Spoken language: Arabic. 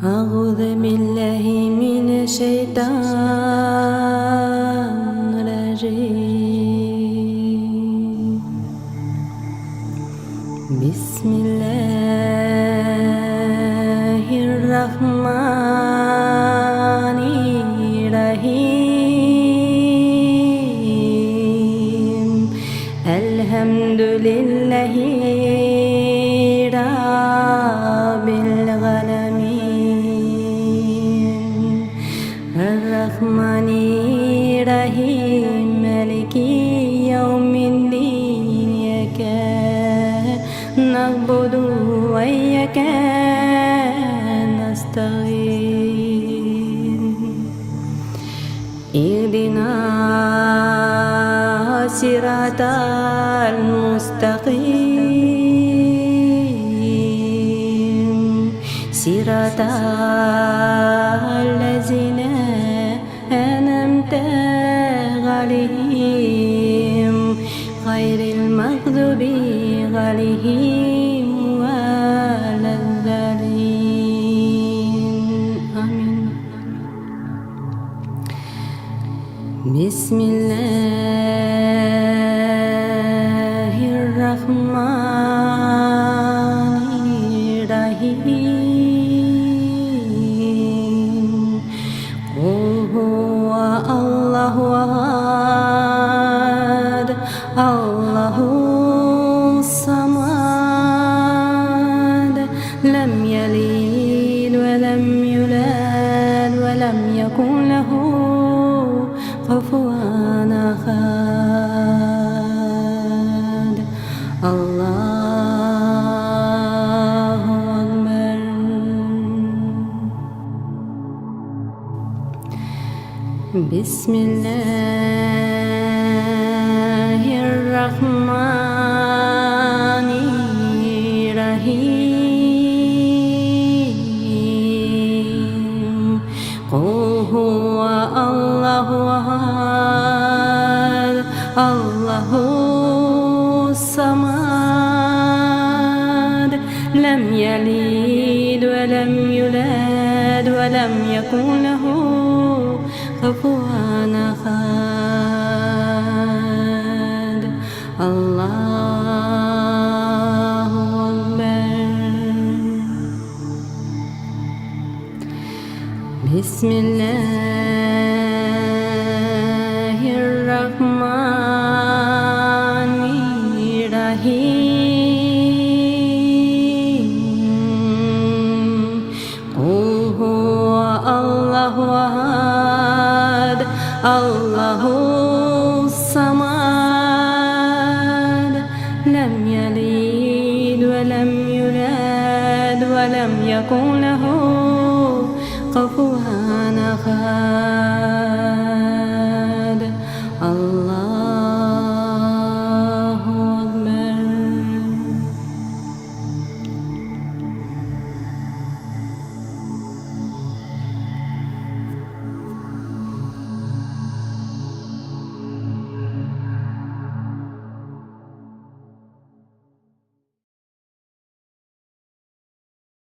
أعوذ بالله من الشيطان الرجيم. بسم الله الرحمن الرحيم. الحمد لله رب العالمين الرحمن الرحيم مالك يوم الدين. إياك نعبد وإياك نستعين. اهدنا الصراط المستقيم صراط الذين أنعمت عليهم غير المغضوب عليهم ولا الضالين. آمين. بسم الله الرحمن الرحيم. قل هو الله أحد الله الصمد لم يلد ولم يولد ولم يكن له كفوا أحد. الله أكبر. بسم الله الرحمن الرحيم. قل هو الله أحد الله الصمد لم يلد ولم يولد ولم يكن له كفوا أحد. الله أكبر. بسم الله الرحمن الرحيم. قل هو الله أحد الله الصمد لم يلد ولم يولد ولم يكن له كفوا